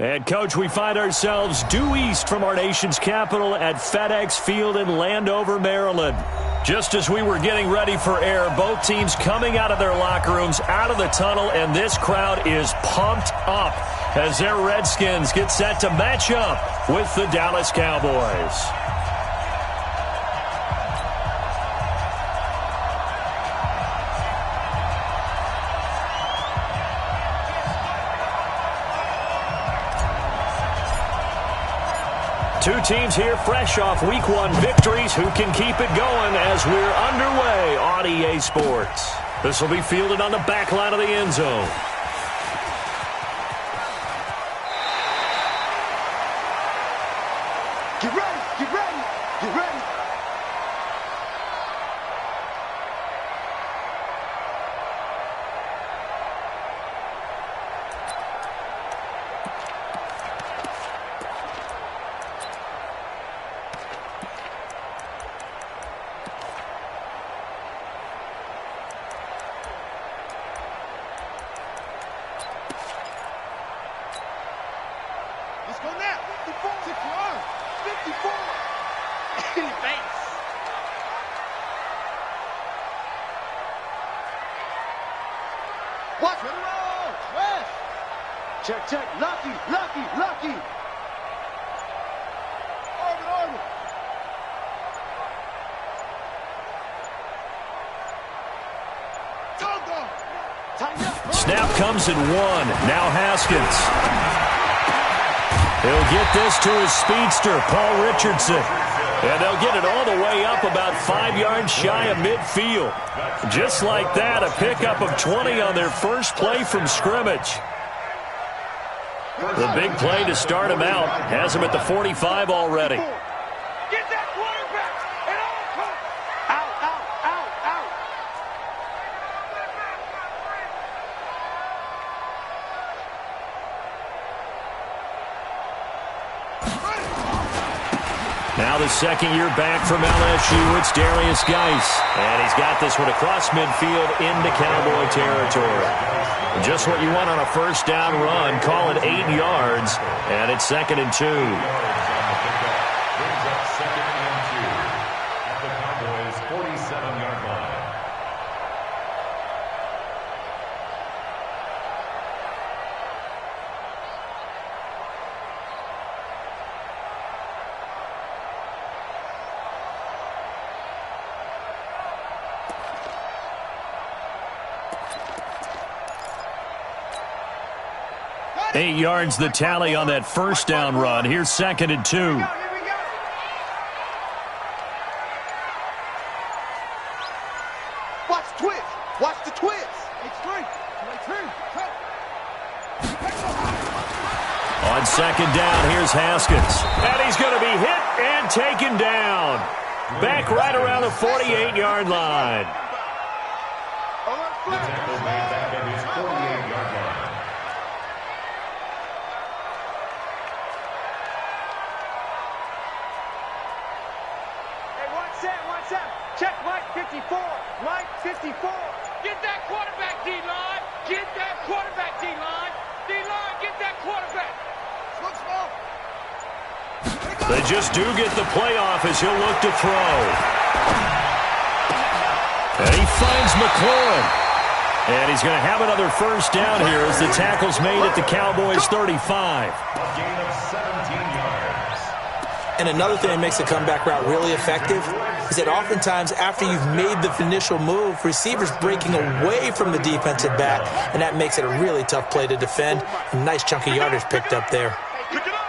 And, Coach, we find ourselves due east from our nation's capital at FedEx Field in Landover, Maryland. Just as we were getting ready for air, both teams coming out of their locker rooms, out of the tunnel, and this crowd is pumped up as their Redskins get set to match up with the Dallas Cowboys. Two teams here fresh off Week 1 victories. Who can keep it going as we're underway on EA Sports? This will be fielded on the back line of the end zone. Get ready, get ready, get ready. Let's go now. 54, 54. In the face. Watch it roll. West. Check, check. Lucky, lucky, lucky. Orbit, orbit. Togo. Tighten up. Snap comes at 1. Now Haskins. He'll get this to his speedster, Paul Richardson. And they'll get it all the way up about 5 yards shy of midfield. Just like that, a pickup of 20 on their first play from scrimmage. The big play to start him out has him at the 45 already. Get that quarterback. And out, out, out, out. Now the second year back from LSU, it's Darius Geis. And he's got this one across midfield into Cowboy territory. Just what you want on a first down run. Call it 8 yards. And it's 2nd and 2. At the Cowboys' 47-yard line. Eight yards the tally on that first down run. Here's 2nd and 2. Here we go. Watch the twist. Watch the twist. It's three. On 2nd down, here's Haskins. And he's going to be hit and taken down. Back right around the 48-yard line. The tackle made back at his 48-yard line. Watch that. Check Mike 54. Mike 54. Get that quarterback, D-line. Get that quarterback, D-line. D-line, get that quarterback. Look small. They just do get the playoff as he'll look to throw. And he finds McLaurin. And he's going to have another first down here as the tackle's made at the Cowboys' 35. A gain of 17 yards. And another thing that makes the comeback route really effective is that oftentimes after you've made the initial move, receivers breaking away from the defensive back, and that makes it a really tough play to defend. A nice chunk of yardage picked up there. Pick it up.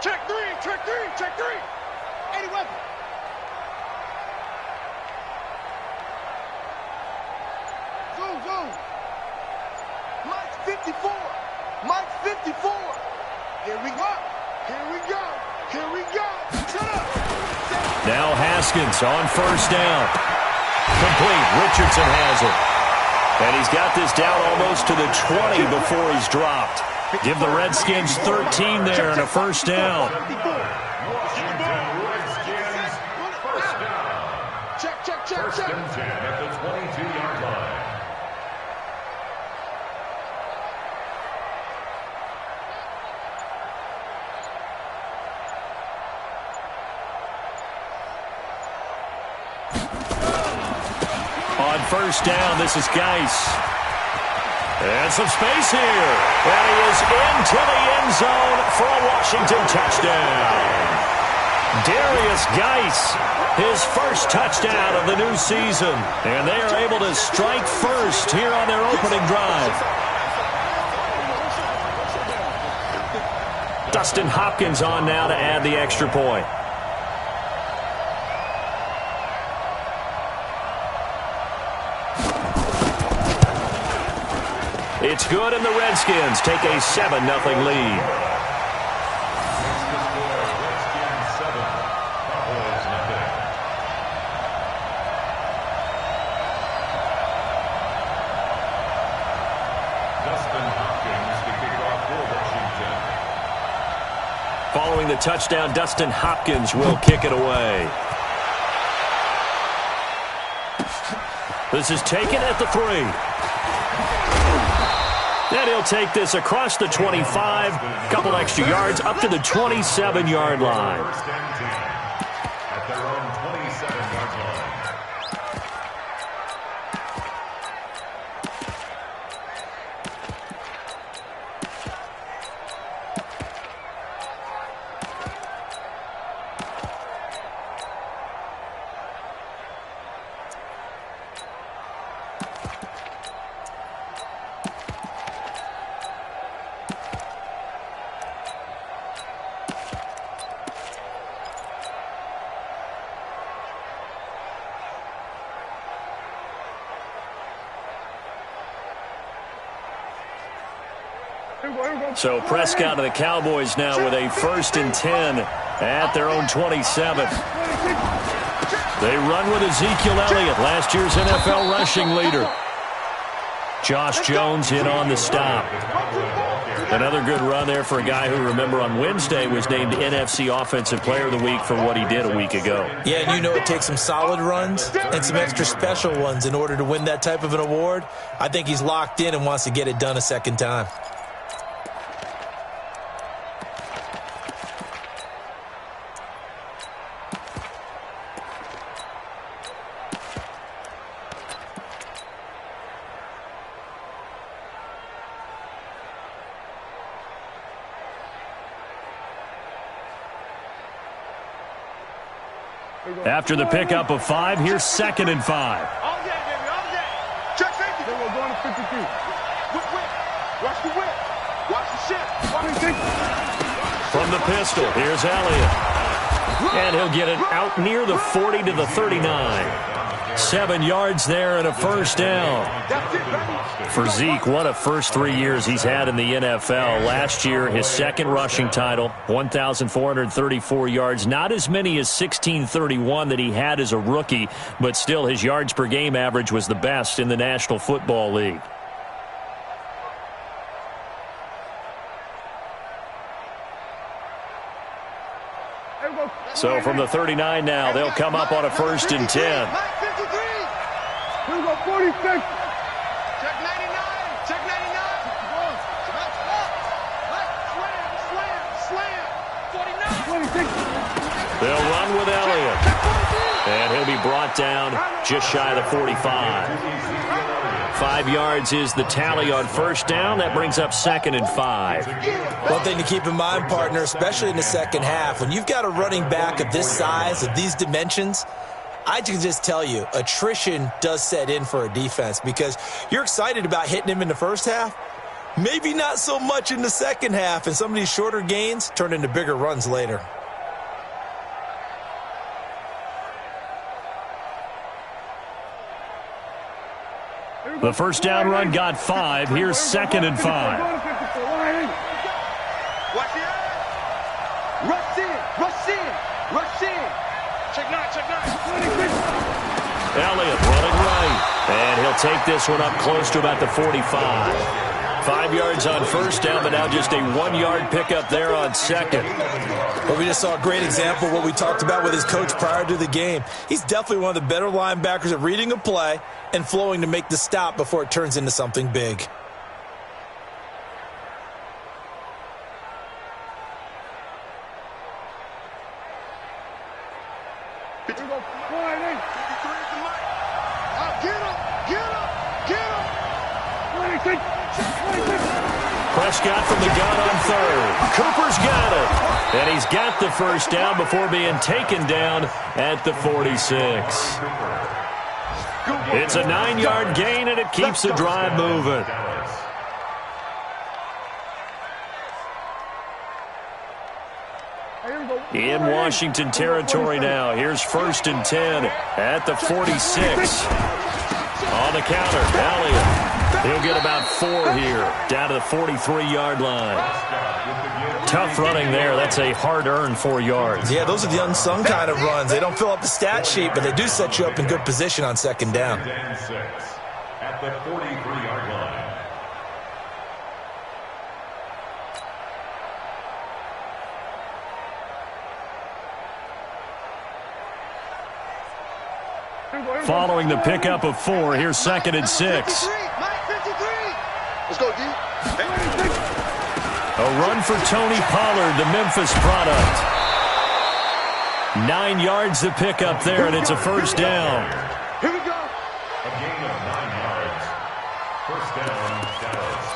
Check three, check three, check three. 80 weapon. Zoom, zoom. Mike 54. Mike 54. Here we go. Here we go. Here we go. Shut up. Now Haskins on first down. Complete. Richardson has it. And he's got this down almost to the 20 before he's dropped. Give the Redskins 13 there and a first down. Washington Redskins, first down. Check, check, check, First check. and 10 at the 22-yard line. first down. This is Geis. And some space here. And he is into the end zone for a Washington touchdown. Darius Geis, his first touchdown of the new season. And they are able to strike first here on their opening drive. Dustin Hopkins on now to add the extra point. It's good, and the Redskins take a 7-0 lead. Redskins 7, Cowboys 0. Dustin Hopkins to kick off for Washington. Following the touchdown, Dustin Hopkins will kick it away. This is taken at the 3. And he'll take this across the 25, couple extra yards, up to the 27-yard line. First and 10 at their own 27-yard line. So Prescott and the Cowboys now with a 1st and 10 at their own 27. They run with Ezekiel Elliott, last year's NFL rushing leader. Josh Jones in on the stop. Another good run there for a guy who, remember, on Wednesday was named NFC Offensive Player of the Week for what he did a week ago. Yeah, and you know it takes some solid runs and some extra special ones in order to win that type of an award. I think he's locked in and wants to get it done a second time. After the pickup of 5, here's 2nd and 5. All day, baby, all day. Check safety. Then we're going to 53. Whip. Watch the whip. Watch the shift. From the pistol, here's Elliott. And he'll get it out near the 40 to the 39. 7 yards there and a first down. That's it, baby. For Zeke, what a first 3 years he's had in the NFL. Last year, his 2nd rushing title, 1,434 yards. Not as many as 1,631 that he had as a rookie, but still his yards per game average was the best in the National Football League. So from the 39 now, they'll come up on a 1st and 10. 46. Check 99. Check 99. Slam. 49. They'll run with Elliott. And he'll be brought down just shy of the 45. 5 yards is the tally on first down. That brings up 2nd and 5. One thing to keep in mind, partner, especially in the second half, when you've got a running back of this size, of these dimensions, I can just tell you, attrition does set in for a defense because you're excited about hitting him in the first half. Maybe not so much in the second half, and some of these shorter gains turn into bigger runs later. The first down run got 5. Here's 2nd and 5. Watch the eye. Rush in. Check 9. Elliott running right. And he'll take this one up close to about the 45. 5 yards on first down, but now just a 1-yard pickup there on 2nd. Well, we just saw a great example of what we talked about with his coach prior to the game. He's definitely one of the better linebackers at reading a play and flowing to make the stop before it turns into something big. Prescott from the gun on third. Cooper's got it. And he's got the first down before being taken down at the 46. It's a 9-yard gain, and it keeps the drive moving. In Washington territory now. Here's 1st and 10 at the 46. On the counter, Elliott. He'll get about 4 here, down to the 43-yard line. Tough running there. That's a hard-earned 4 yards. Yeah, those are the unsung kind of runs. They don't fill up the stat sheet, but they do set you up in good position on 2nd down. At the 43-yard line. Following the pickup of 4, here's 2nd and 6. Let's go, D. A run for Tony Pollard, the Memphis product. 9 yards to pick up there, and it's a 1st down. Here we go. A gain of 9 yards. 1st down, Dallas.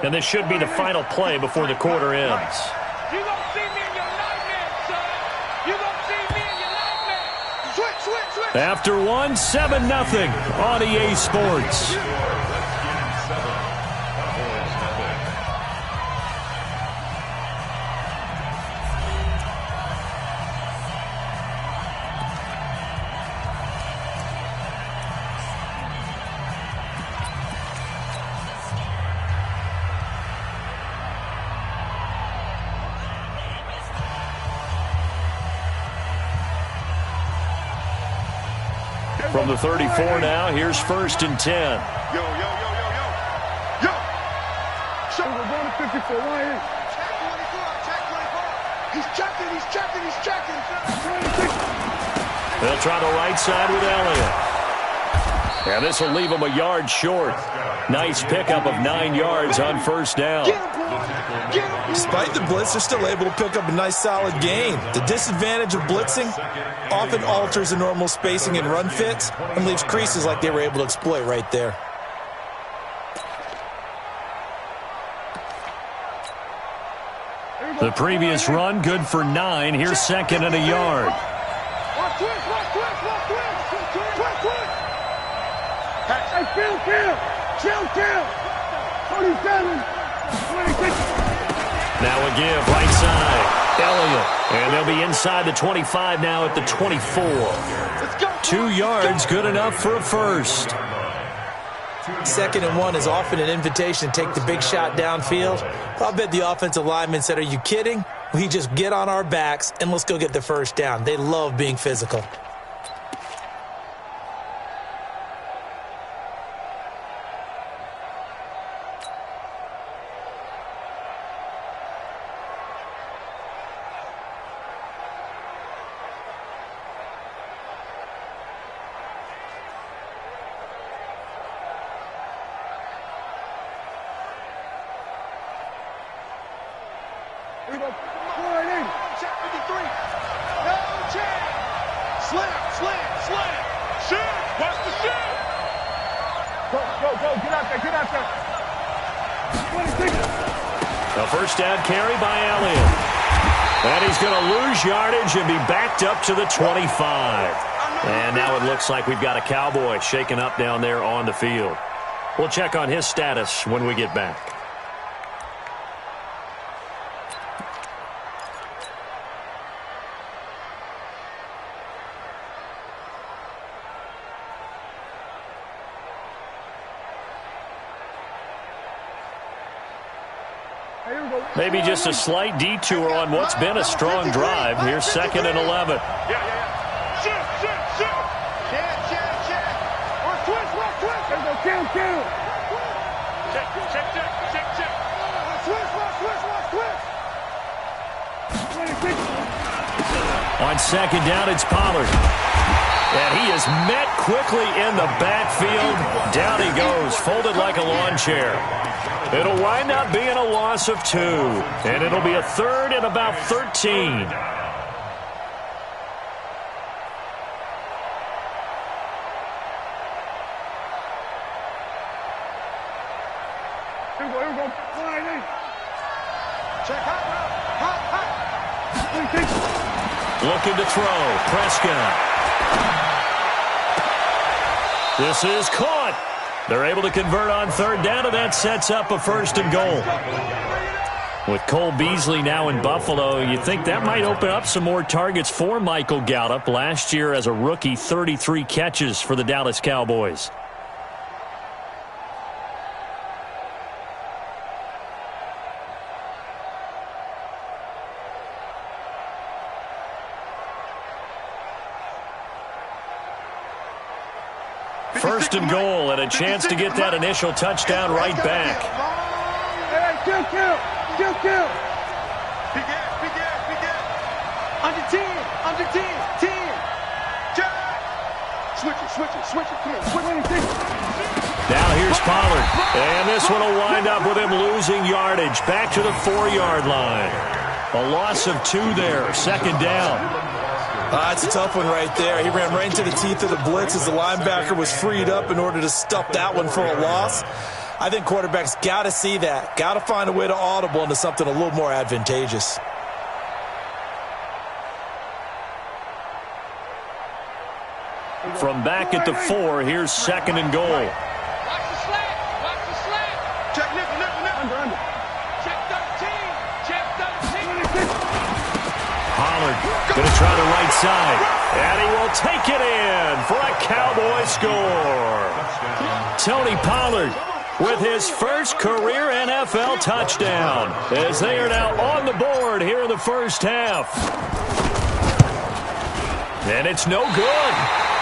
And this should be the final play before the quarter ends. You gonna see me in your nightmares, son. You gonna see me in your nightmares. Switch. After 1, 7-0 on EA Sports. From the 34 now, here's 1st and 10. Yo. So we're going to 54 right here. Check 24. He's checking. They'll try the right side with Elliott. And this will leave him a yard short. Nice pickup of 9 yards on 1st down. Despite the blitz, they're still able to pick up a nice solid gain. The disadvantage of blitzing often alters the normal spacing and run fits and leaves creases like they were able to exploit right there. The previous run, good for 9. Here's 2nd and a yard. Chill. 27. 26. Now a give, right side. Elliott. And they'll be inside the 25 now at the 24. 2 yards, good enough for a first. 2nd and 1 is often an invitation to take the big shot downfield. I'll bet the offensive lineman said, "Are you kidding? We just get on our backs and let's go get the first down." They love being physical. Check 53. No chance. Slam. Shoot. Watch the shoot. Go. Get out there. 26. A first down carry by Elliott. And he's going to lose yardage and be backed up to the 25. And now it looks like we've got a Cowboy shaken up down there on the field. We'll check on his status when we get back. Maybe just a slight detour on what's been a strong drive. Here's 2nd and 11. Yeah. Shoot. Check. Or twist. There's no count. Check. Twist. 26. On 2nd down, it's Pollard. And he is met quickly in the backfield. Down he goes, folded like a lawn chair. It'll wind up being a loss of 2. And it'll be a third and about 13. Looking to throw. Prescott. This is caught. They're able to convert on third down, and that sets up a 1st and goal. With Cole Beasley now in Buffalo, you think that might open up some more targets for Michael Gallup. Last year as a rookie, 33 catches for the Dallas Cowboys. First and goal, and a chance to get that initial touchdown right back. Hey, kill. Big air. Under 10. 10. Switch it. Come on, switch. Now here's Pollard. And this one will wind up with him losing yardage. Back to the 4-yard line. A loss of 2 there. 2nd down. It's a tough one right there. He ran right into the teeth of the blitz as the linebacker was freed up in order to stuff that one for a loss. I think quarterbacks got to see that. Got to find a way to audible into something a little more advantageous. From back at the 4, here's 2nd and goal. Watch the slant. Check nipple. Under. Check 13. Pollard going to try the right side. And he will take it in for a Cowboy score. Tony Pollard with his first career NFL touchdown as they are now on the board here in the first half. And it's no good.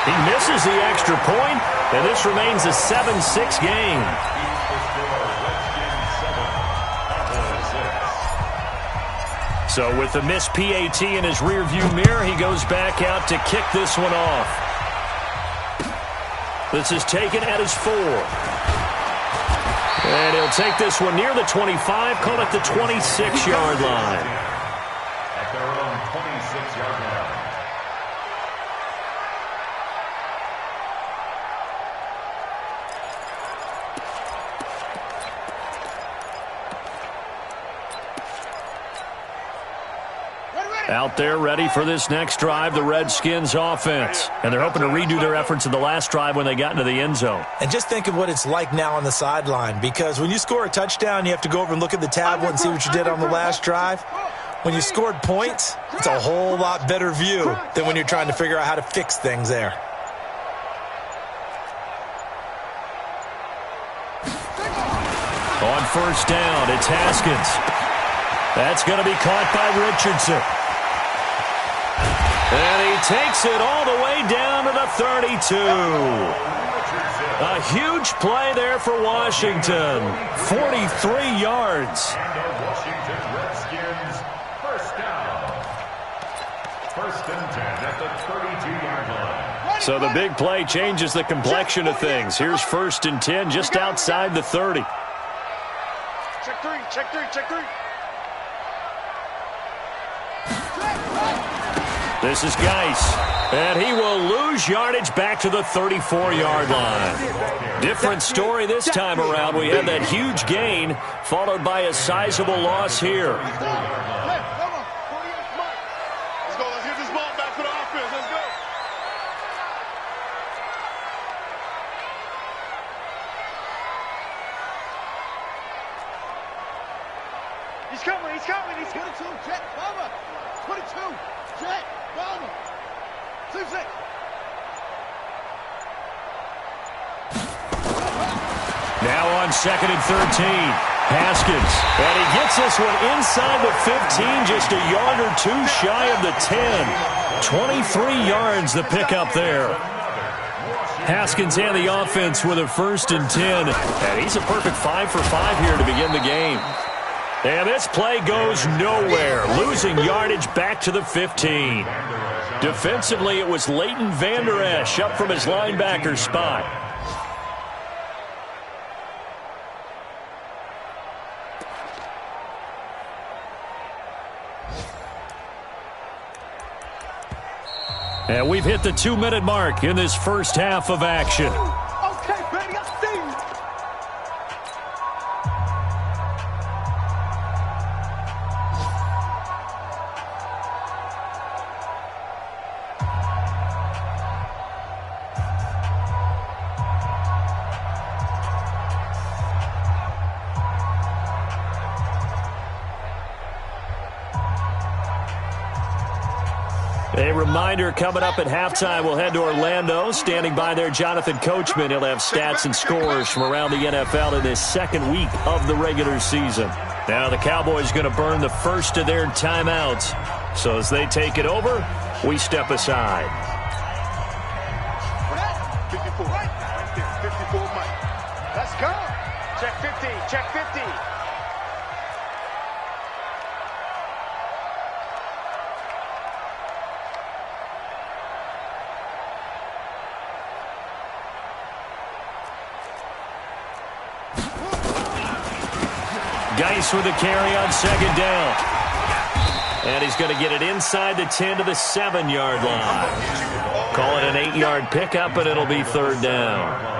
He misses the extra point, and this remains a 7-6 game. So with the missed PAT in his rearview mirror, he goes back out to kick this one off. This is taken at his 4. And he'll take this one near the 25, call it the 26-yard line. At their own 26-yard line. Out there ready for this next drive, the Redskins offense. And they're hoping to redo their efforts in the last drive when they got into the end zone. And just think of what it's like now on the sideline, because when you score a touchdown, you have to go over and look at the tablet and see what you did on the last drive. When you scored points, it's a whole lot better view than when you're trying to figure out how to fix things there. On first down, it's Haskins. That's going to be caught by Richardson. And he takes it all the way down to the 32. A huge play there for Washington. 43 yards. And the Washington Redskins, first down. 1st and 10 at the 32-yard line. So the big play changes the complexion of things. Here's 1st and 10 just outside the 30. Check three. This is Geis, and he will lose yardage back to the 34-yard line. Different story this time around. We had that huge gain, followed by a sizable loss here. Let's go. Let's get this ball back for the offense. Let's go. He's coming. 22, jet, bomber. 22, jet, bomber. 2-6. Now on 2nd and 13, Haskins. And he gets this one inside the 15, just a yard or 2 shy of the 10. 23 yards the pickup there. Haskins and the offense with a 1st and 10. And he's a perfect 5 for 5 here to begin the game. And this play goes nowhere, losing yardage back to the 15. Defensively, it was Leighton Vander Esch up from his linebacker spot. And we've hit the 2-minute mark in this first half of action. Okay, baby, I see you. A reminder, coming up at halftime, we'll head to Orlando. Standing by there, Jonathan Coachman. He'll have stats and scores from around the NFL in this second week of the regular season. Now the Cowboys going to burn the first of their timeouts. So as they take it over, we step aside. 54. Right there. 54, Mike. Let's go. Check 50. Check 50. Geis with a carry on second down. And he's going to get it inside the 10 to the 7-yard line. Call it an 8-yard pickup, and it'll be third down.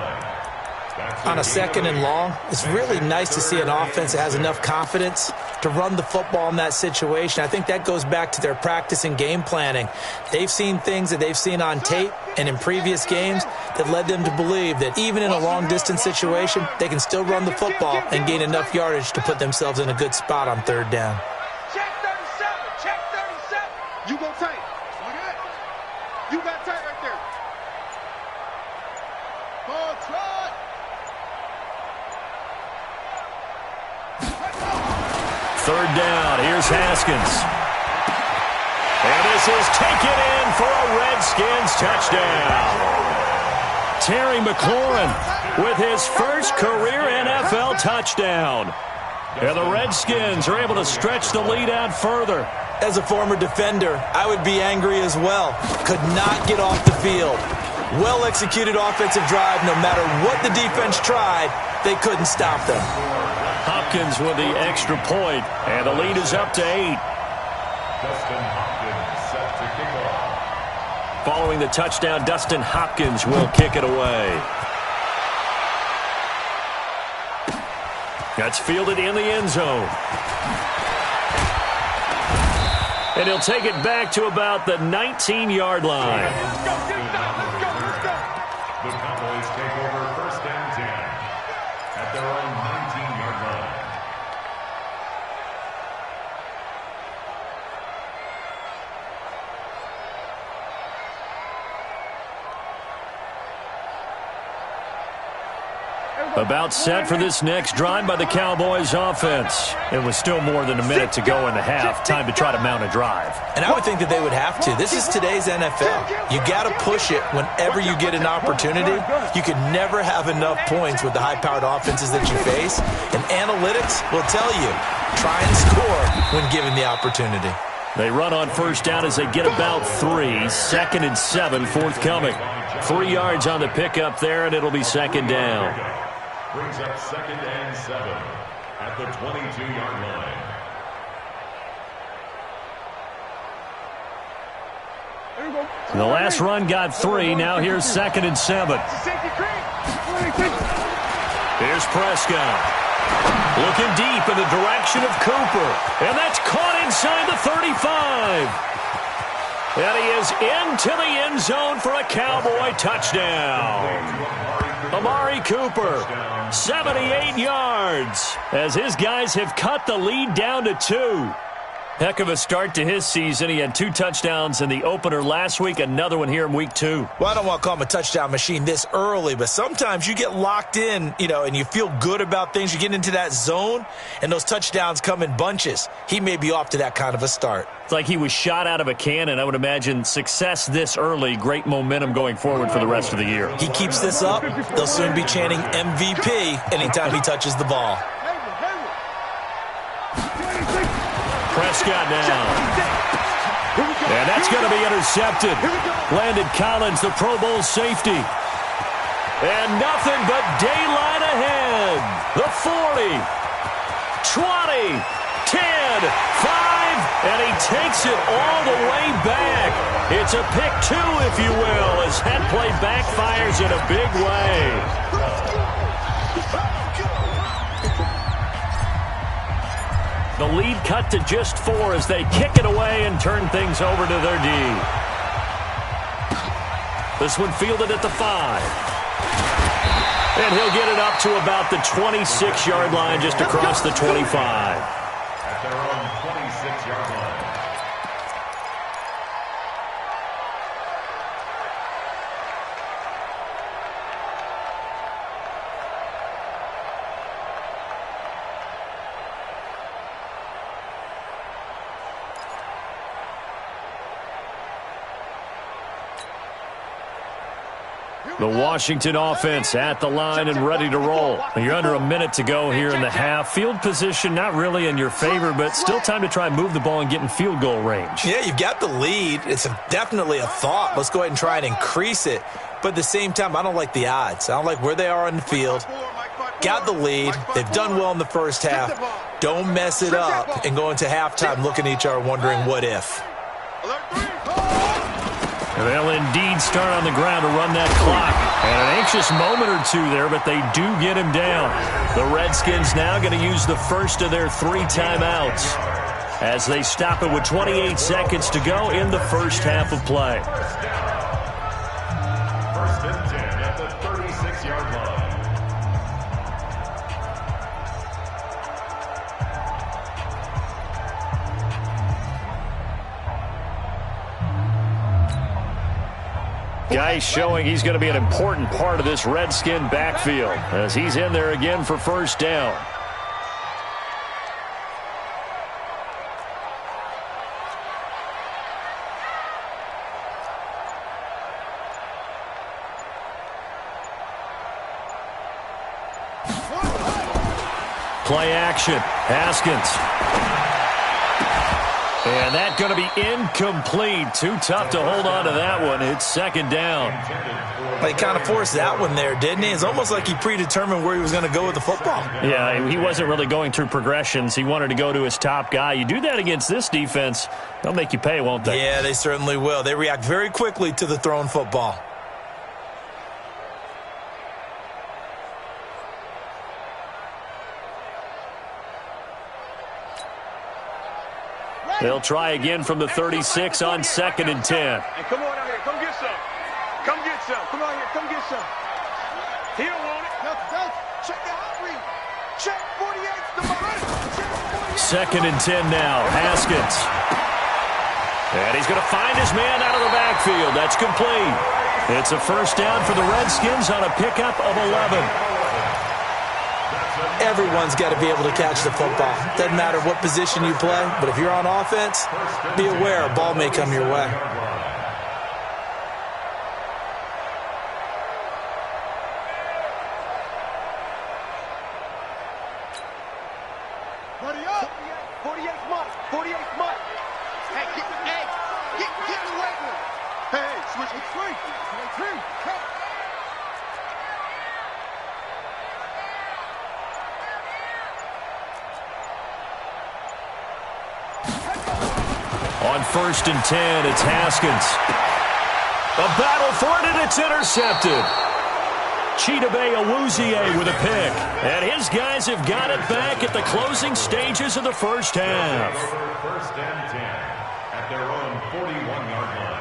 On a second and long, it's really nice to see an offense that has enough confidence to run the football in that situation. I think that goes back to their practice and game planning. They've seen things that they've seen on tape and in previous games that led them to believe that even in a long-distance situation, they can still run the football and gain enough yardage to put themselves in a good spot on third down. Check 37. Check 37. You go tight. You got tight right there. Ball trot. Third down. Here's Haskins. And this is taken in for a Redskins touchdown. Terry McLaurin with his first career NFL touchdown. And the Redskins are able to stretch the lead out further. As a former defender, I would be angry as well. Could not get off the field. Well-executed offensive drive. No matter what the defense tried, they couldn't stop them. Hopkins with the extra point, and the lead is up to 8. Dustin Hopkins set to kick off. Following the touchdown, Dustin Hopkins will kick it away. That's fielded in the end zone. And he'll take it back to about the 19-yard line. Let's go. The Cowboys take over first and 10 at their own 19-yard line. About set for this next drive by the Cowboys offense. It was still more than a minute to go in the half. Time to try to mount a drive. And I would think that they would have to. This is today's NFL. You got to push it whenever you get an opportunity. You can never have enough points with the high-powered offenses that you face. And analytics will tell you, try and score when given the opportunity. They run on first down as they get about 3. Second and 7 forthcoming. 3 yards on the pickup there, and it'll be second down. Brings up second and 7 at the 22-yard line. The last run got 3. Now here's second and 7. Here's Prescott. Looking deep in the direction of Cooper. And that's caught inside the 35. And he is into the end zone for a Cowboy touchdown. Amari Cooper, 78 yards, as his guys have cut the lead down to 2. Heck of a start to his season. He had 2 touchdowns in the opener last week, another one here in week 2. Well, I don't want to call him a touchdown machine this early, but sometimes you get locked in, and you feel good about things. You get into that zone, and those touchdowns come in bunches. He may be off to that kind of a start. It's like he was shot out of a cannon. I would imagine success this early, great momentum going forward for the rest of the year. He keeps this up, they'll soon be chanting MVP anytime he touches the ball. Prescott now. And that's going to be intercepted. Landon Collins, the Pro Bowl safety. And nothing but daylight ahead. The 40, 20, 10, 5, and he takes it all the way back. It's a pick two, if you will, as that play backfires in a big way. The lead cut to just 4 as they kick it away and turn things over to their D. This one fielded at the 5. And he'll get it up to about the 26-yard line, just across the 25. At their own 26-yard line. The Washington offense at the line and ready to roll. You're under a minute to go here in the half. Field position not really in your favor, but still time to try and move the ball and get in field goal range. Yeah, you've got the lead. It's definitely a thought. Let's go ahead and try and increase it. But at the same time, I don't like the odds. I don't like where they are on the field. Got the lead. They've done well in the first half. Don't mess it up and go into halftime looking at each other wondering what if. They'll indeed start on the ground to run that clock. And an anxious moment or two there, but they do get him down. The Redskins now going to use the first of their 3 timeouts as they stop it with 28 seconds to go in the first half of play. First and 10 at the 36-yard line. Guy showing he's going to be an important part of this Redskin backfield as he's in there again for first down. Play action. Haskins. And that's going to be incomplete. Too tough to hold on to that one. It's second down. He kind of forced that one there, didn't he? It's almost like he predetermined where he was going to go with the football. Yeah, he wasn't really going through progressions. He wanted to go to his top guy. You do that against this defense, they'll make you pay, won't they? Yeah, they certainly will. They react very quickly to the thrown football. They'll try again from the 36 on 2nd and 10. Hey, come on out here. Come get some. Come get some. Come out here. Come get some. He don't want it. No. Check the hot read. Check 48's the behind. 2nd and 10 now. Haskins. And he's going to find his man out of the backfield. That's complete. It's a first down for the Redskins on a pickup of 11. Everyone's got to be able to catch the football. Doesn't matter what position you play, but if you're on offense, be aware a ball may come your way. Buddy up. 48's month. 48's month. Hey, get away from him. Hey, switch with 3. Come. On 1st and 10, it's Haskins. A battle for it, and it's intercepted. Chidobe Awuzie with a pick. And his guys have got it back at the closing stages of the first half. First and 10 at their own 41-yard line.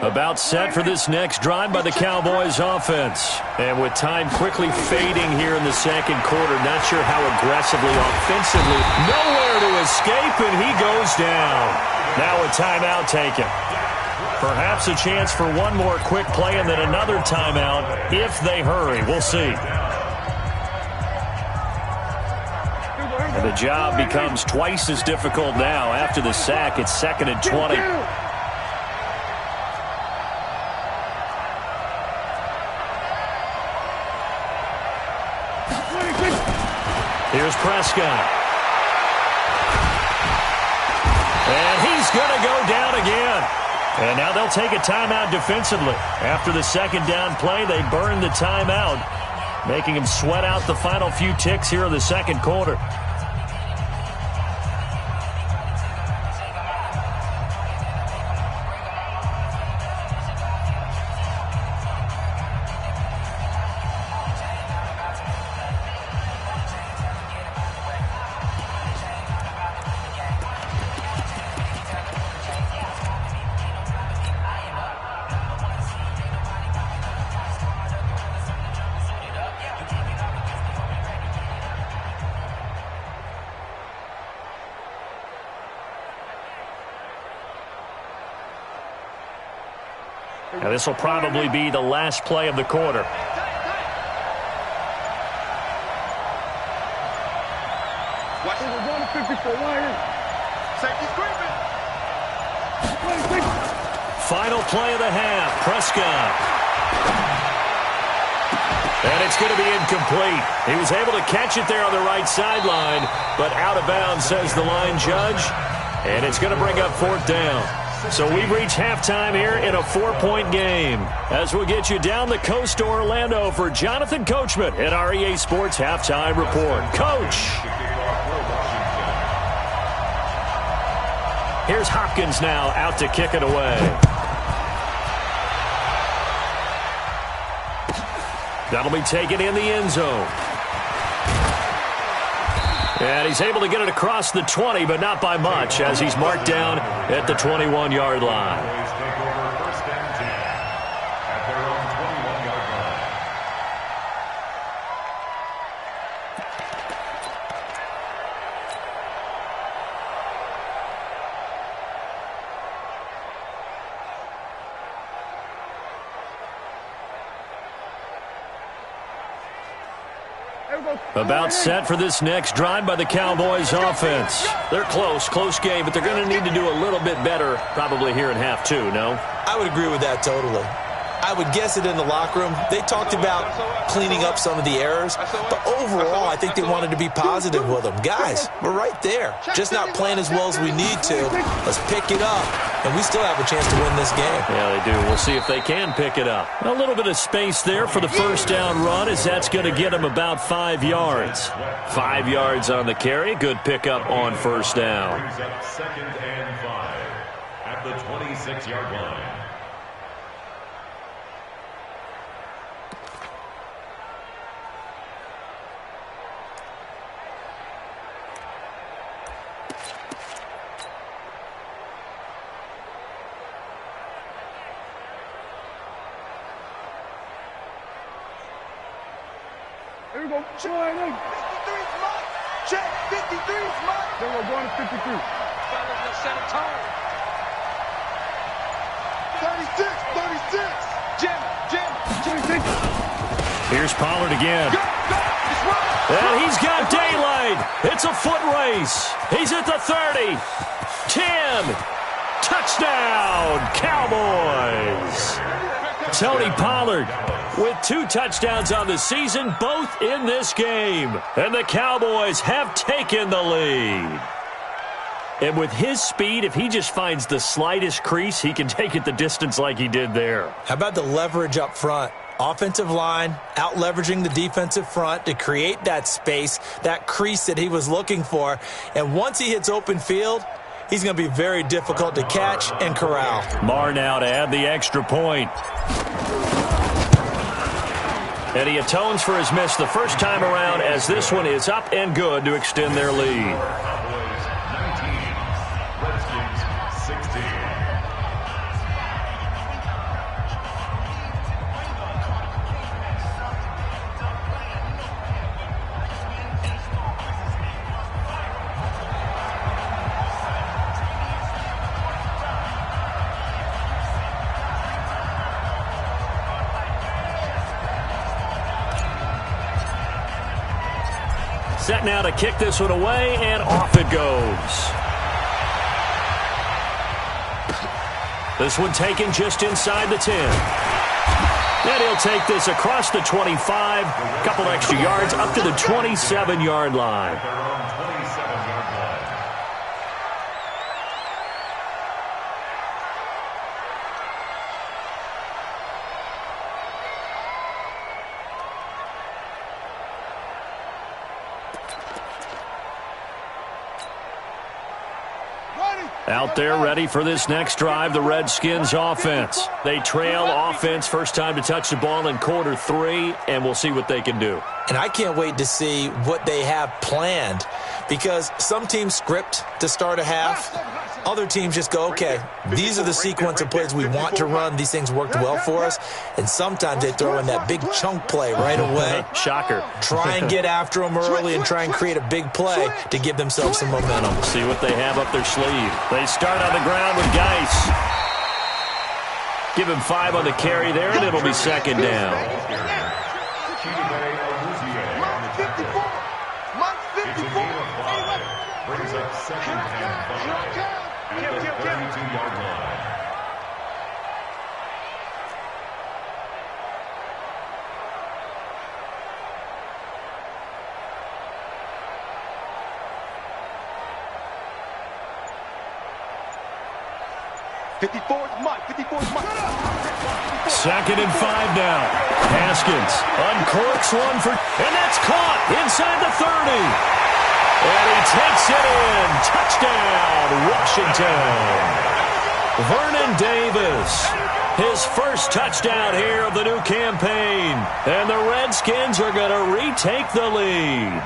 About set for this next drive by the Cowboys offense. And with time quickly fading here in the second quarter, not sure how aggressively, offensively, nowhere to escape, and he goes down. Now a timeout taken. Perhaps a chance for one more quick play and then another timeout if they hurry. We'll see. And the job becomes twice as difficult now. After the sack, it's 2nd and 20. Here's Prescott. And he's going to go down again. And now they'll take a timeout defensively. After the second down play, they burn the timeout, making him sweat out the final few ticks here in the second quarter. And this will probably be the last play of the quarter. Watch it. We're going to 54. Safety screaming. Final play of the half. Prescott. And it's going to be incomplete. He was able to catch it there on the right sideline, but out of bounds, says the line judge. And it's going to bring up fourth down. So we've reached halftime here in a 4-point game. As we'll get you down the coast to Orlando for Jonathan Coachman at our EA Sports Halftime Report. Coach! Here's Hopkins now out to kick it away. That'll be taken in the end zone. And he's able to get it across the 20, but not by much, as he's marked down at the 21-yard line. About set for this next drive by the Cowboys offense. They're close game, but they're going to need to do a little bit better probably here in half two, no? I would agree with that totally. I would guess it in the locker room. They talked about cleaning up some of the errors, but overall, I think they wanted to be positive with them. Guys, we're right there. Just not playing as well as we need to. Let's pick it up, and we still have a chance to win this game. Yeah, they do. We'll see if they can pick it up. A little bit of space there for the first down run, as that's going to get them about 5 yards. 5 yards on the carry. Good pickup on first down. Second and 5 at the 26-yard line. Here we go. Check. 53's Mike. Check. 53's Mike. Then we're going to 53. Fellas, let's set a tone. 36. Jim. Here's Pollard again. And he's got daylight. It's a foot race. He's at the 30. 10. Touchdown, Cowboys. Tony Pollard with 2 touchdowns on the season, both in this game. And the Cowboys have taken the lead. And with his speed, if he just finds the slightest crease, he can take it the distance like he did there. How about the leverage up front? Offensive line out leveraging the defensive front to create that space, that crease that he was looking for. And once he hits open field, he's going to be very difficult to catch and corral. Marr now to add the extra point. And he atones for his miss the first time around, as this one is up and good to extend their lead. Cowboys 19, Redskins 16. Set now to kick this one away, and off it goes. This one taken just inside the 10. And he'll take this across the 25, a couple extra yards, up to the 27-yard line. Out there ready for this next drive, the Redskins offense. They trail offense, first time to touch the ball in quarter 3, and we'll see what they can do. And I can't wait to see what they have planned, because some teams script to start a half. Other teams just go, okay, these are the sequence of plays we want to run. These things worked well for us. And sometimes they throw in that big chunk play right away. Shocker. Try and get after them early and try and create a big play to give themselves some momentum. See what they have up their sleeve. They start on the ground with Geis. Give him 5 on the carry there, and it'll be second down. Brings up second and 5 at the 32-yard line. Second and 5 now. Haskins uncorks one for, and that's caught inside the 30. And he takes it in. Touchdown, Washington. Vernon Davis, his first touchdown here of the new campaign. And the Redskins are going to retake the lead.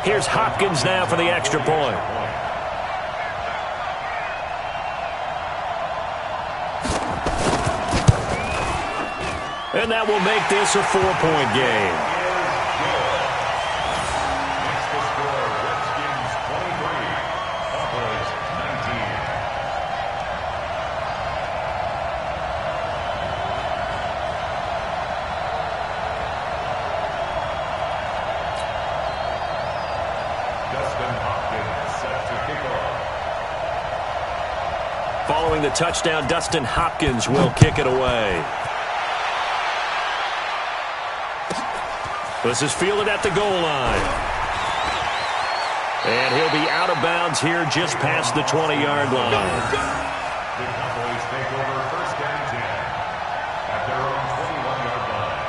Here's Hopkins now for the extra point. And that will make this a 4-point game. Next to score, Redskins 23, Cowboys 19. Dustin Hopkins set to kick off. Following the touchdown, Dustin Hopkins will kick it away. This is fielded at the goal line. And he'll be out of bounds here just past the 20-yard line. The Cowboys take over first and 10 at their own 21-yard line.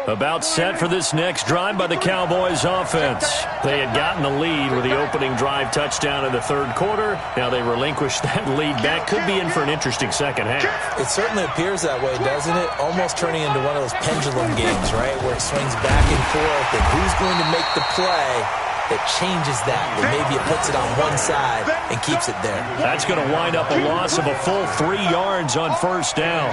About set for this next drive by the Cowboys offense. They had gotten the lead with the opening drive touchdown in the third quarter. Now they relinquish that lead back. Could be in for an interesting second half. It certainly appears that way, doesn't it? Almost turning into one of those pendulum games, right, where it swings back and forth, and who's going to make the play that changes that, or maybe it puts it on one side and keeps it there. That's going to wind up a loss of a full 3 yards on first down.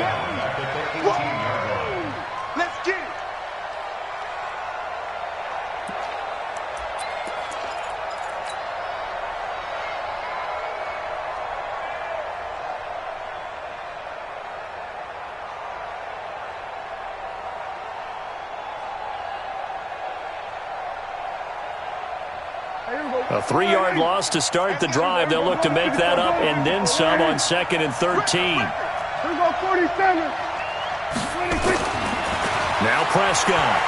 A 3-yard loss to start the drive. They'll look to make that up and then some on second and 13. Now Prescott.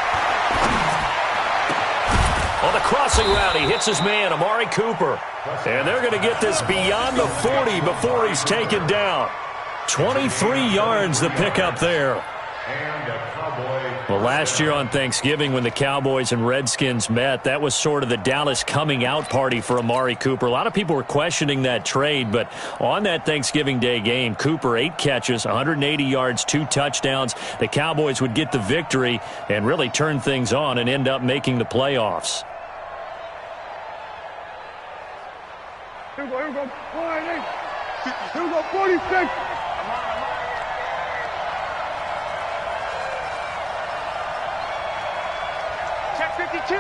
On the crossing route, he hits his man, Amari Cooper. And they're going to get this beyond the 40 before he's taken down. 23 yards the pickup there. Well, last year on Thanksgiving when the Cowboys and Redskins met, that was sort of the Dallas coming out party for Amari Cooper. A lot of people were questioning that trade, but on that Thanksgiving Day game, Cooper 8 catches, 180 yards, 2 touchdowns. The Cowboys would get the victory and really turn things on and end up making the playoffs. Here we go. Here we go, 46. Check 52.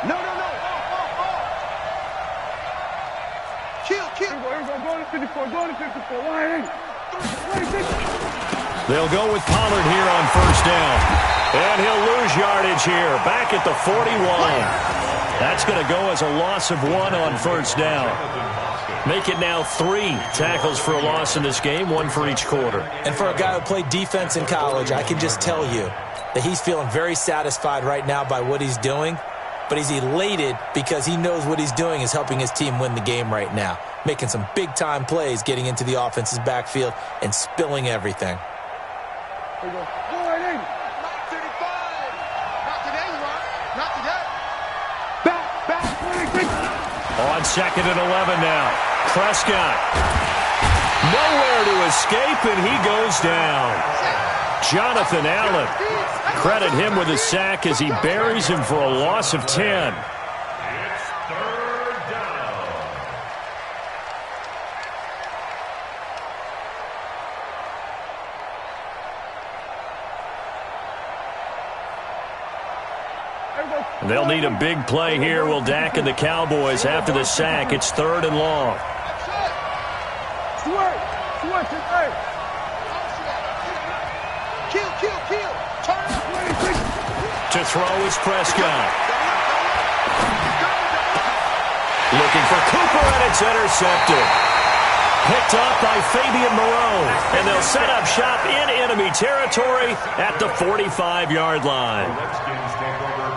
No. Go to 54. Go to 54. Why? They'll go with Pollard here on first down. And he'll lose yardage here. Back at the 41. That's going to go as a loss of 1 on first down. Make it now 3 tackles for a loss in this game, 1 for each quarter. And for a guy who played defense in college, I can just tell you that he's feeling very satisfied right now by what he's doing. But he's elated because he knows what he's doing is helping his team win the game right now. Making some big-time plays, getting into the offense's backfield, and spilling everything. There you go. Go right in. Not 35. Not today, Ron. Not today. Back. On second and 11 now. Prescott. Nowhere to escape, and he goes down. Jonathan Allen. Credit him with a sack as he buries him for a loss of 10. It's third down. They'll need a big play here. Will Dak and the Cowboys after the sack. It's 3rd and long. Kill. To throw is Prescott. Looking for Cooper, and it's intercepted. Picked up by Fabian Moreau. And they'll set up shop in enemy territory at the 45-yard line.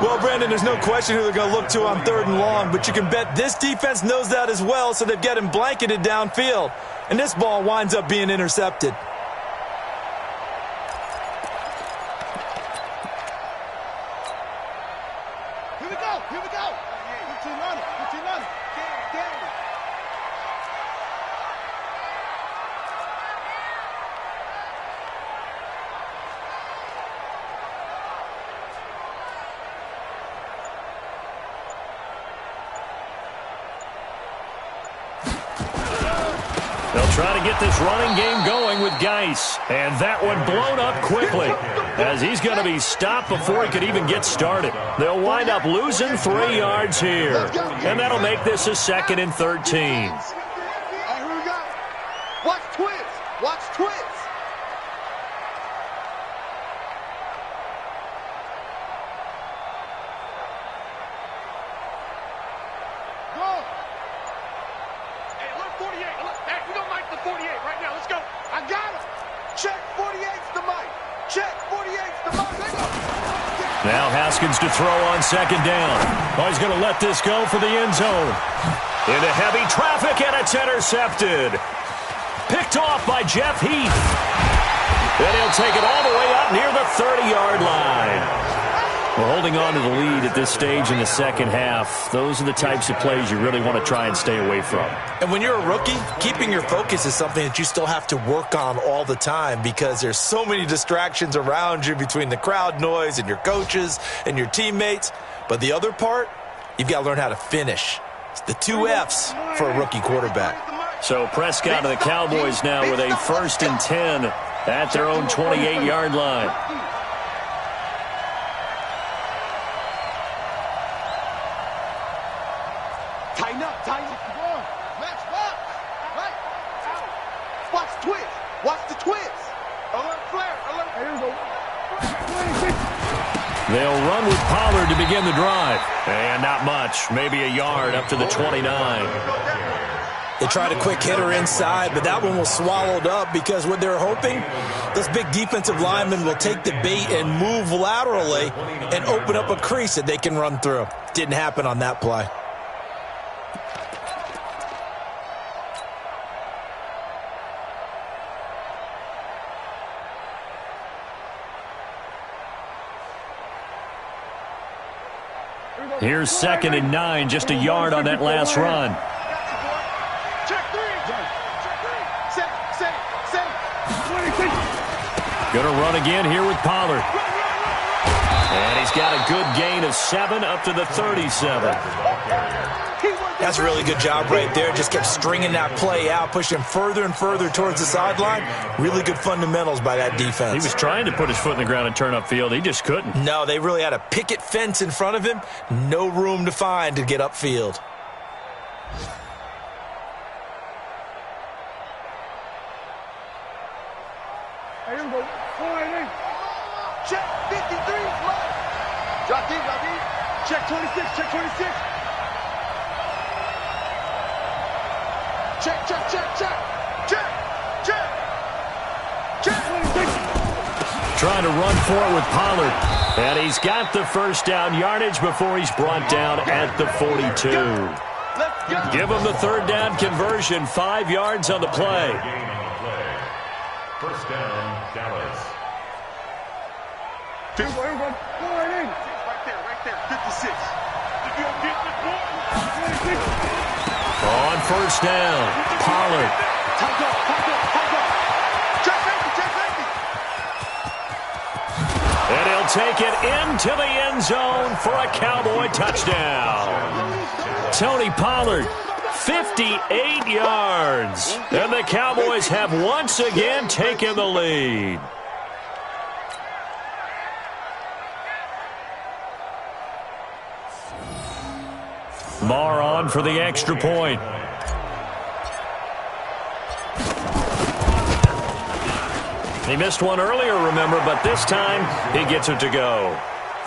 Well, Brandon, there's no question who they're going to look to on 3rd and long, but you can bet this defense knows that as well, so they've got him blanketed downfield. And this ball winds up being intercepted. Here we go. 15 on it. They'll try to get this running game going with Geis. And that one blown up quickly as he's going to be stopped before he could even get started. They'll wind up losing 3 yards here. And that'll make this a 2nd and 13. All right, here we go. Watch twins. Now Haskins to throw on 2nd down. Oh, he's going to let this go for the end zone. Into heavy traffic, and it's intercepted. Picked off by Jeff Heath. Then he'll take it all the way up near the 30-yard line. We're holding on to the lead at this stage in the second half. Those are the types of plays you really want to try and stay away from. And when you're a rookie, keeping your focus is something that you still have to work on all the time because there's so many distractions around you between the crowd noise and your coaches and your teammates. But the other part, you've got to learn how to finish. It's the 2 F's for a rookie quarterback. So Prescott and the Cowboys now with a 1st and 10 at their own 28-yard line. Tighten up. Match box. Right. Watch the twins. Alert flare. Here we go. They'll run with Pollard to begin the drive. And not much. Maybe a yard up to the 29. They tried a quick hitter inside, but that one was swallowed up because what they're hoping, those big defensive linemen will take the bait and move laterally and open up a crease that they can run through. Didn't happen on that play. Here's 2nd and 9, just a yard on that last run. Going to run again here with Pollard. And he's got a good gain of 7 up to the 37. That's a really good job right there. Just kept stringing that play out, pushing further and further towards the sideline. Really good fundamentals by that defense. He was trying to put his foot in the ground and turn upfield. He just couldn't. No, they really had a picket fence in front of him. No room to find to get upfield. Check 26, check 26. Check, check, check, check. Check, check. Check 26. Trying to run for it with Pollard. And he's got the first down yardage before he's brought down at the 42. Give him the third down conversion. 5 yards on the play. First down, Dallas. Right there, 56. If you don't get the ball, On first down, Pollard. Tight up. Check safety. And he'll take it into the end zone for a Cowboy touchdown. Tony Pollard, 58 yards. And the Cowboys have once again taken the lead. Marr on for the extra point. He missed one earlier, remember, but this time he gets it to go.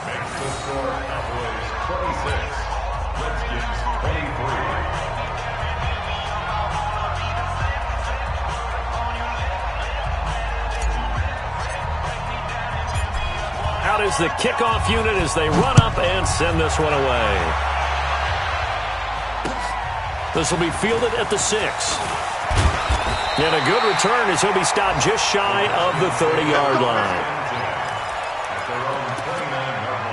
Makes the score Cowboys 26, Redskins 23. Out is the kickoff unit as they run up and send this one away. This will be fielded at the 6. And a good return as he'll be stopped just shy of the 30-yard line. At their own 29-yard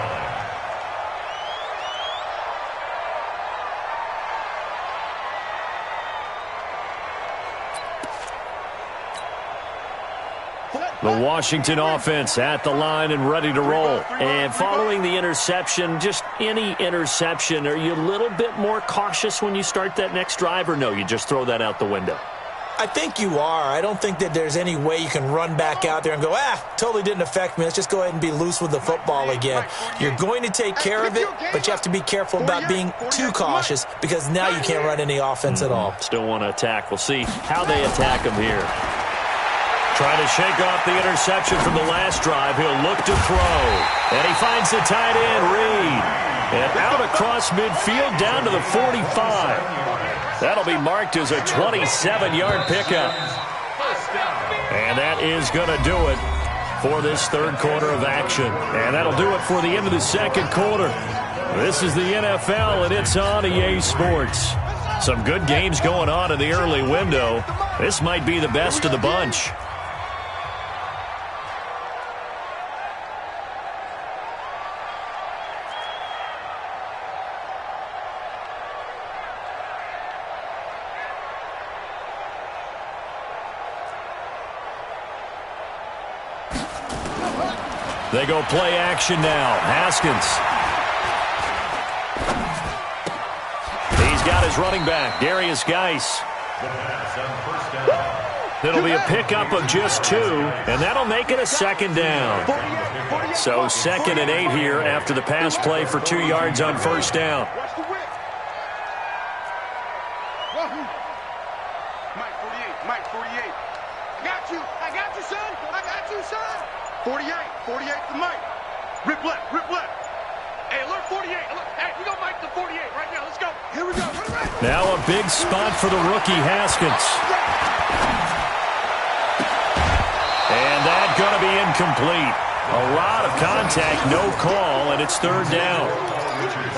line. The Washington offense at the line and ready to roll. And following the interception, just any interception, are you a little bit more cautious when you start that next drive, or no, you just throw that out the window? I think you are. I don't think that there's any way you can run back out there and go, totally didn't affect me. Let's just go ahead and be loose with the football again. You're going to take care of it, but you have to be careful about being too cautious because now you can't run any offense at all. Still want to attack. We'll see how they attack him here. Trying to shake off the interception from the last drive. He'll look to throw. And he finds the tight end, Reed. And out across midfield down to the 45. That'll be marked as a 27-yard pickup. And that is going to do it for this third quarter of action. And that'll do it for the end of the second quarter. This is the NFL, and it's on EA Sports. Some good games going on in the early window. This might be the best of the bunch. They go play action now. Haskins. He's got his running back, Darius Geis. It'll be a pickup of just 2, and that'll make it a second down. So 2nd and 8 here after the pass play for 2 yards on first down. Mike 48. I got you, son. 48 to Mike. Rip left. Hey, alert 48. Hey, we got Mike to 48 right now. Let's go. Here we go. Right. Now a big spot for the rookie Haskins. And that's going to be incomplete. A lot of contact, no call, and it's third down.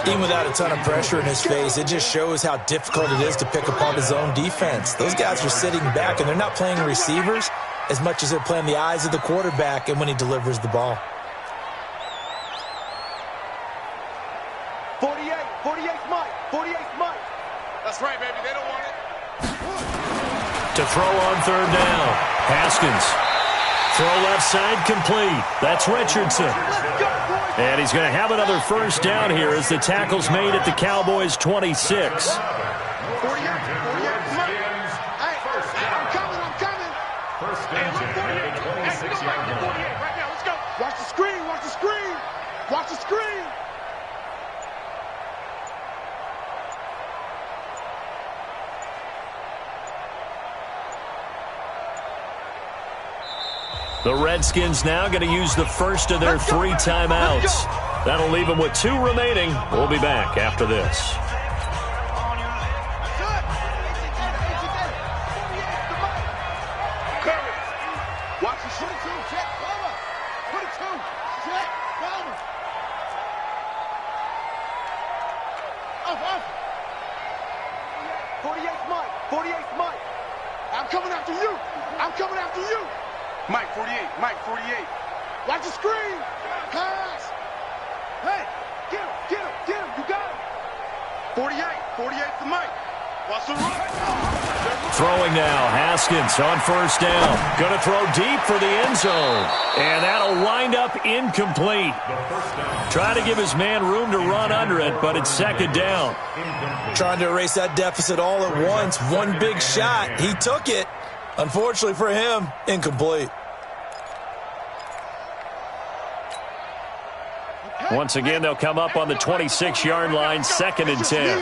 Even without a ton of pressure in his face, it just shows how difficult it is to pick apart his own defense. Those guys are sitting back, and they're not playing receivers as much as they're playing the eyes of the quarterback and when he delivers the ball. 48's Mike. That's right, baby. They don't want it. To throw on third down. Haskins. Throw left side complete. That's Richardson. And he's going to have another first down here as the tackle's made at the Cowboys' 26. Watch the screen. The Redskins now going to use the first of their 3 timeouts. That'll leave him with 2 remaining. We'll be back after this. Watch the 22, check, cover. 22, check, cover. Off. 48th Mike, 48th Mike. I'm coming after you. Mike, 48, Mike, 48. Watch the screen. Pass. Hey, get him, you got him. 48 to Mike. Watch the run. Throwing now, Haskins on first down. Going to throw deep for the end zone. And that'll wind up incomplete. Trying to give his man room to run under it, but it's second down. Trying to erase that deficit all at once. One big shot. He took it. Unfortunately for him, incomplete. Once again, they'll come up on the 26-yard line, 2nd and 10.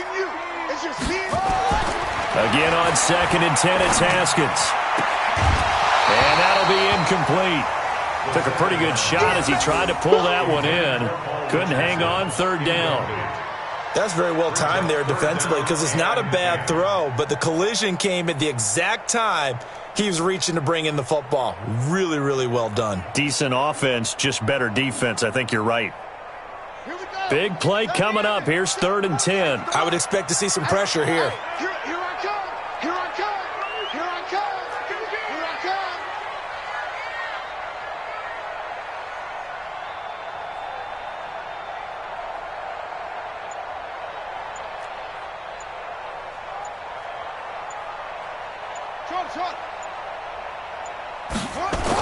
Again on 2nd and 10, it's Haskins. And that'll be incomplete. Took a pretty good shot as he tried to pull that one in. Couldn't hang on, 3rd down. That's very well timed there defensively because it's not a bad throw, but the collision came at the exact time he was reaching to bring in the football. Really, really well done. Decent offense, just better defense. I think you're right. Big play coming up. Here's 3rd and 10. I would expect to see some pressure here. Here I come.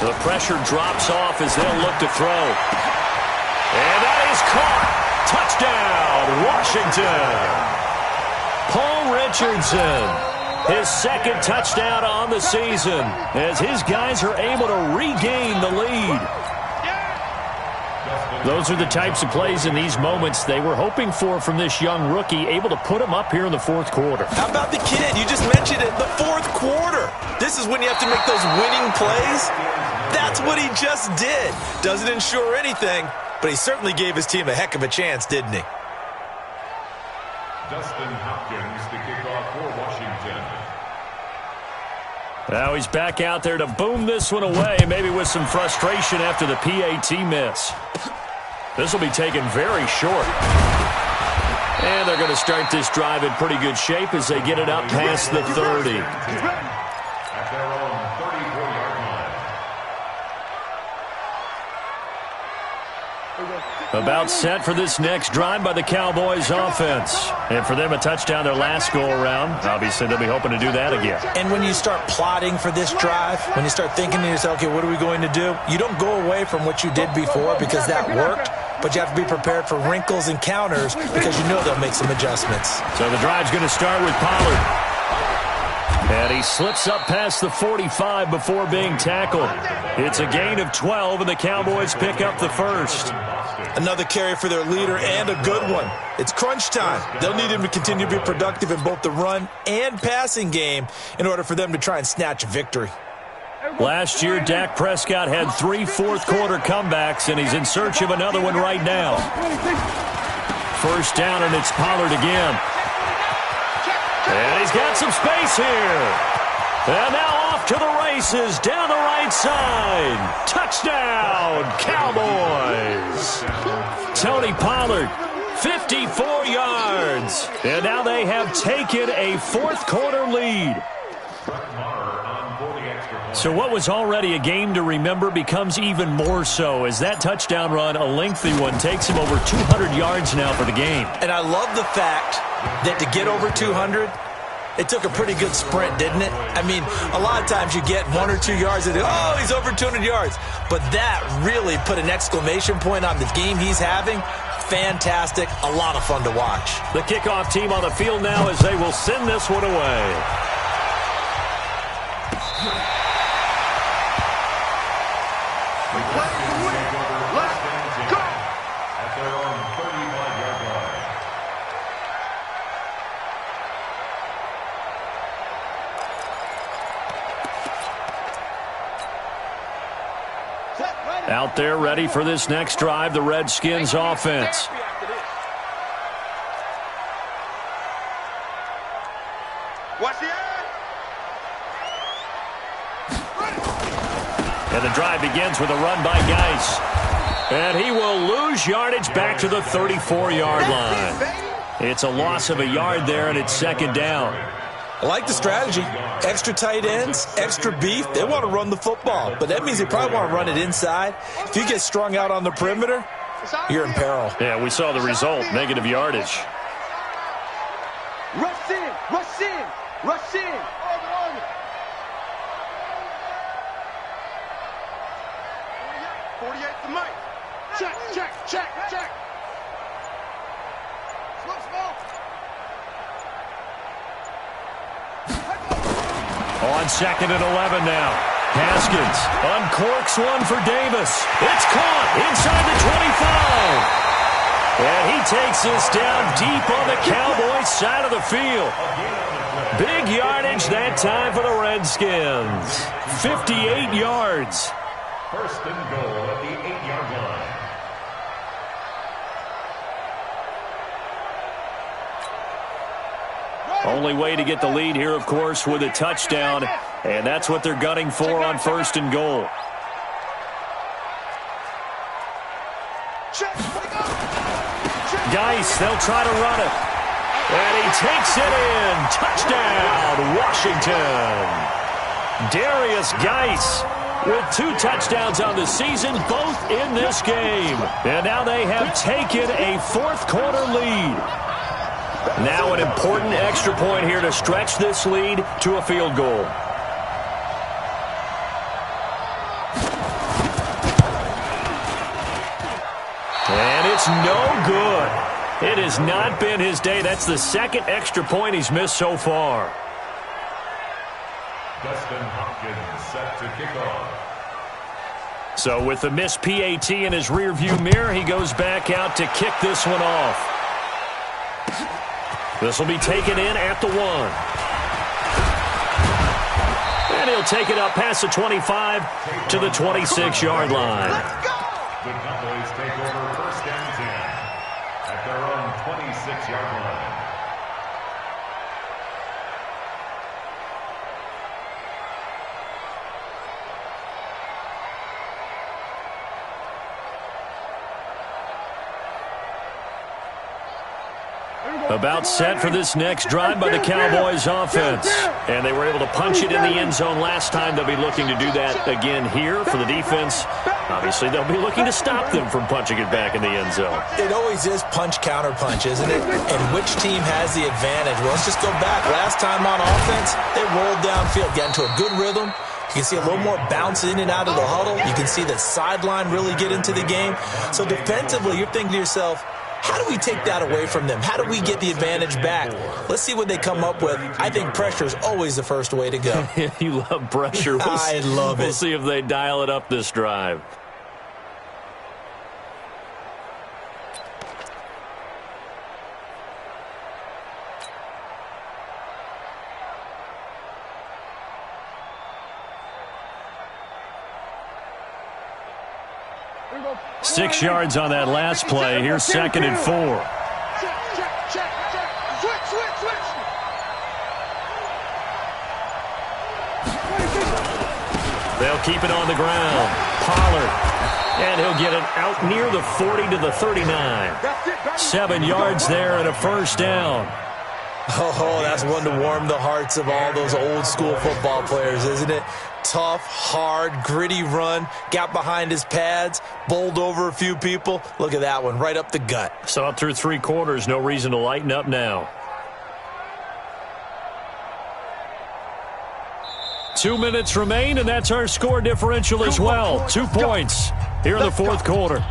The pressure drops off as they'll look to throw. And that is caught. Touchdown, Washington. Paul Richardson, his 2nd touchdown on the season as his guys are able to regain the lead. Those are the types of plays in these moments they were hoping for from this young rookie, able to put him up here in the 4th quarter. How about the kid? You just mentioned it, the 4th quarter. This is when you have to make those winning plays. That's what he just did. Doesn't ensure anything, but he certainly gave his team a heck of a chance, didn't he? Dustin Hopkins to kick off for Washington. Now he's back out there to boom this one away, maybe with some frustration after the PAT miss. This will be taken very short. And they're going to start this drive in pretty good shape as they get it up past the 30. At their own 34-yard line. About set for this next drive by the Cowboys offense. And for them, a touchdown their last go-around. Obviously, they'll be hoping to do that again. And when you start plotting for this drive, when you start thinking to yourself, okay, what are we going to do? You don't go away from what you did before because that worked, but you have to be prepared for wrinkles and counters because you know they'll make some adjustments. So the drive's going to start with Pollard. And he slips up past the 45 before being tackled. It's a gain of 12, and the Cowboys pick up the 1st. Another carry for their leader and a good one. It's crunch time. They'll need him to continue to be productive in both the run and passing game in order for them to try and snatch a victory. Last year, Dak Prescott had 3 fourth-quarter comebacks, and he's in search of another one right now. 1st down, and it's Pollard again. And he's got some space here. And now off to the races down the right side. Touchdown, Cowboys. Tony Pollard, 54 yards. And now they have taken a 4th-quarter lead. So what was already a game to remember becomes even more so as that touchdown run, a lengthy one, takes him over 200 yards now for the game. And I love the fact that to get over 200, it took a pretty good sprint, didn't it? I mean, a lot of times you get 1 or 2 yards and, oh, he's over 200 yards. But that really put an exclamation point on the game he's having. Fantastic. A lot of fun to watch. The kickoff team on the field now as they will send this one away. Set, right. Out there ready for this next drive, the Redskins offense. Watch the eye. And the drive begins with a run by Geis. And he will lose yardage back to the 34-yard line. It's a loss of a yard there, and it's second down. I like the strategy. Extra tight ends, extra beef. They want to run the football, but that means they probably want to run it inside. If you get strung out on the perimeter, you're in peril. Yeah, we saw the result, negative yardage. Rush in, rush in, rush in. 48 to Mike. Check, check, check, check. On second and 11 now. Haskins uncorks one for Davis. It's caught inside the 25. And he takes this down deep on the Cowboys side of the field. Big yardage that time for the Redskins. 58 yards. First and goal at the 8-yard line. Only way to get the lead here, of course, with a touchdown. And that's what they're gunning for on first and goal. Geis, they'll try to run it. And he takes it in. Touchdown, Washington. Darius Geis with 2 touchdowns on the season, both in this game. And now they have taken a fourth-quarter lead. Now an important extra point here to stretch this lead to a field goal. And it's no good. It has not been his day. That's the second extra point he's missed so far. Dustin Hopkins set to kick off. So with the missed PAT in his rearview mirror, he goes back out to kick this one off. This will be taken in at the 1. And he'll take it up past the 25 to the 26-yard line. The Cowboys take over first and 10 at their own 26-yard line. About set for this next drive by the Cowboys offense. And they were able to punch it in the end zone last time. They'll be looking to do that again here for the defense. Obviously, they'll be looking to stop them from punching it back in the end zone. It always is punch, counter punch, isn't it? And which team has the advantage? Well, let's just go back. Last time on offense, they rolled downfield, got into a good rhythm. You can see a little more bounce in and out of the huddle. You can see the sideline really get into the game. So defensively, you're thinking to yourself, how do we take that away from them? How do we get the advantage back? Let's see what they come up with. I think pressure is always the first way to go. You love pressure. I love it. We'll see if they dial it up this drive. Six yards on that last play. Here's second and 4. They'll keep it on the ground. Pollard. And he'll get it out near the 40 to the 39. 7 yards there and a first down. Oh, that's one to warm the hearts of all those old school football players, isn't it? Tough, hard, gritty run, got behind his pads, bowled over a few people. Look at that one, right up the gut. Saw it through 3 quarters, no reason to lighten up now. 2 minutes remain, and that's our score differential as well. 2 points here in the fourth quarter.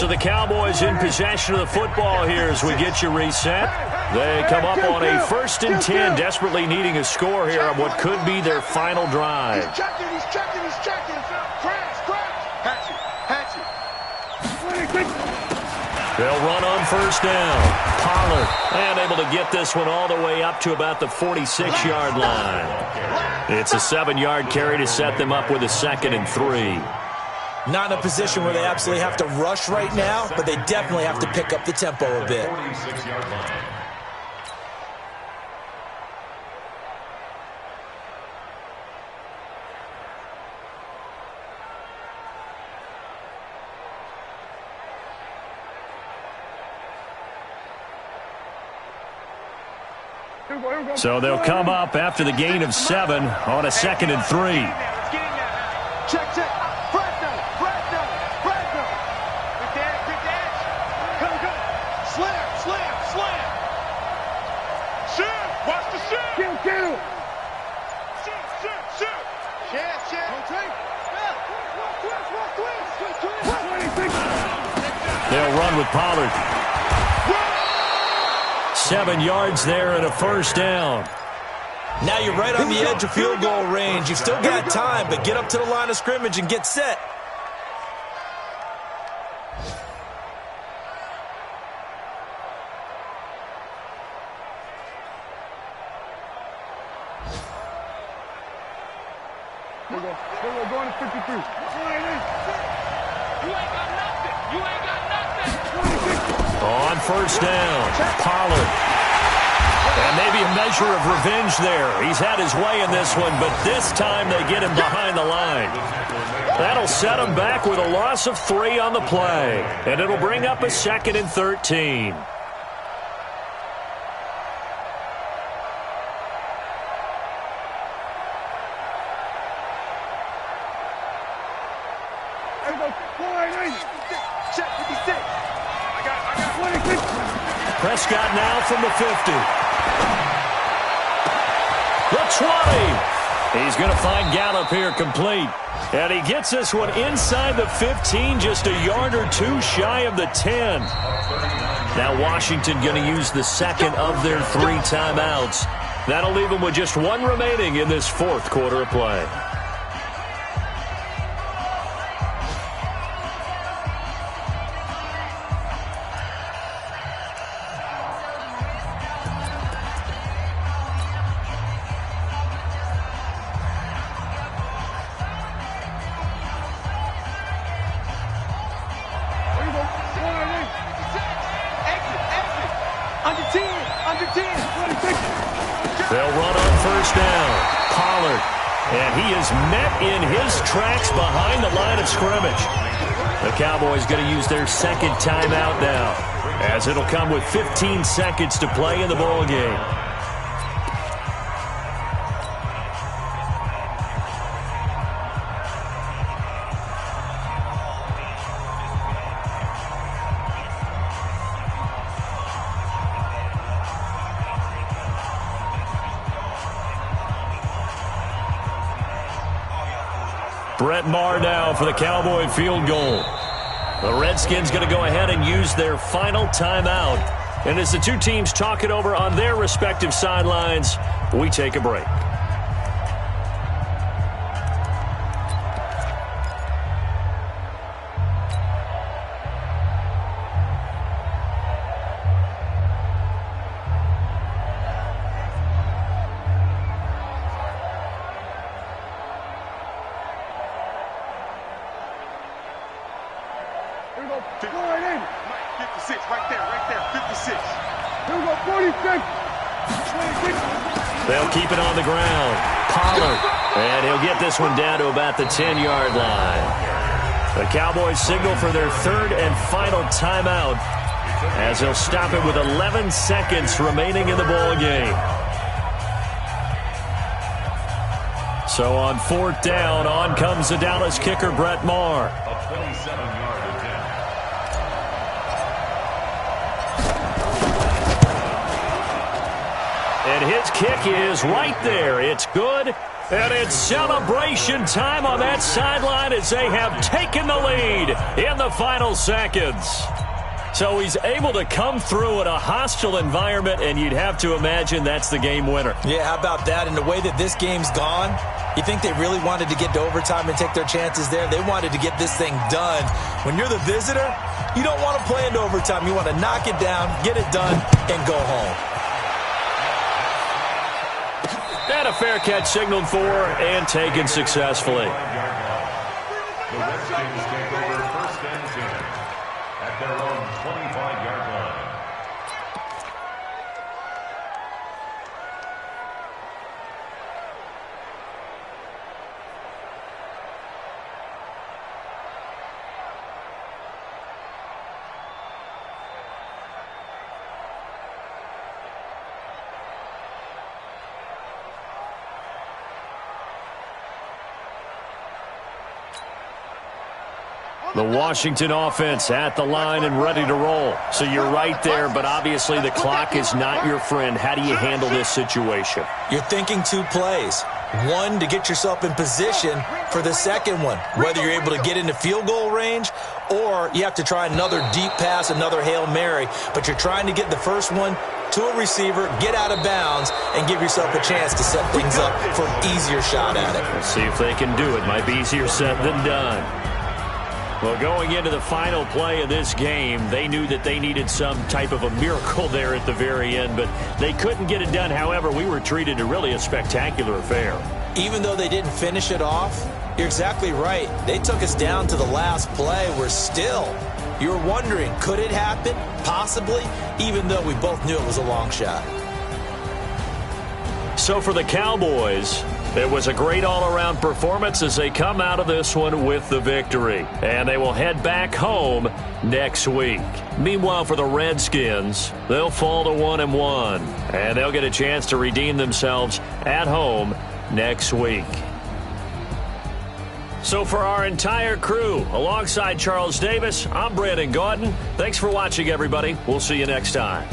So the Cowboys in possession of the football here as we get you reset. They come up on a 1st and 10, desperately needing a score here on what could be their final drive. He's checking. Crash. Hatch it. They'll run on 1st down. Pollard, and able to get this one all the way up to about the 46-yard line. It's a 7-yard carry to set them up with a 2nd and 3. Not in a position where they absolutely have to rush right now, but they definitely have to pick up the tempo a bit. 46-yard line. So they'll come up after the gain of 7 on a 2nd and 3. Check. Brad. Good dash. Go. Slam. Shoot. Watch the shoot. Kill. Shoot. They'll run with Pollard. 7 yards there and a 1st down. Now you're right on the edge of field goal range. You've still got time, but get up to the line of scrimmage and get set. We're going to 53. You ain't got nothing. On 1st down, Pollard. And maybe a measure of revenge there. He's had his way in this one, but this time they get him behind the line. That'll set him back with a loss of 3 on the play. And it'll bring up a 2nd and 13. Prescott now from the 50. The 20. He's going to find Gallup here complete. And he gets this one inside the 15, just a yard or 2 shy of the 10. Now Washington going to use the 2nd of their 3 timeouts. That'll leave them with just 1 remaining in this 4th quarter of play. They'll run on 1st down. Pollard. And he is met in his tracks behind the line of scrimmage. The Cowboys going to use their 2nd timeout now, as it'll come with 15 seconds to play in the ball game. Brett Maher now for the Cowboy field goal. The Redskins going to go ahead and use their final timeout. And as the 2 teams talk it over on their respective sidelines, we take a break. They'll keep it on the ground. Pollard. And he'll get this one down to about the 10-yard line. The Cowboys signal for their 3rd and final timeout, as they'll stop it with 11 seconds remaining in the ball game. So on 4th down, on comes the Dallas kicker, Brett Maher. A 27-yard attempt. And his kick is right there. It's good. And it's celebration time on that sideline as they have taken the lead in the final seconds. So he's able to come through in a hostile environment, and you'd have to imagine that's the game winner. Yeah, how about that? And the way that this game's gone, you think they really wanted to get to overtime and take their chances there? They wanted to get this thing done. When you're the visitor, you don't want to play into overtime. You want to knock it down, get it done, and go home. And a fair catch signaled for and taken successfully. The Redskins take over 1st and 10 at their own 25-yard line. The Washington offense at the line and ready to roll. So you're right there, but obviously the clock is not your friend. How do you handle this situation? You're thinking 2 plays. One, to get yourself in position for the second one, whether you're able to get into field goal range or you have to try another deep pass, another Hail Mary. But you're trying to get the first one to a receiver, get out of bounds, and give yourself a chance to set things up for an easier shot at it. We'll see if they can do it. Might be easier said than done. Well, going into the final play of this game, they knew that they needed some type of a miracle there at the very end, but they couldn't get it done. However, we were treated to really a spectacular affair. Even though they didn't finish it off, you're exactly right. They took us down to the last play. We're still, you're wondering, could it happen? Possibly, even though we both knew it was a long shot. So for the Cowboys, it was a great all-around performance as they come out of this one with the victory. And they will head back home next week. Meanwhile, for the Redskins, they'll fall to 1-1. And they'll get a chance to redeem themselves at home next week. So for our entire crew, alongside Charles Davis, I'm Brandon Gaudin. Thanks for watching, everybody. We'll see you next time.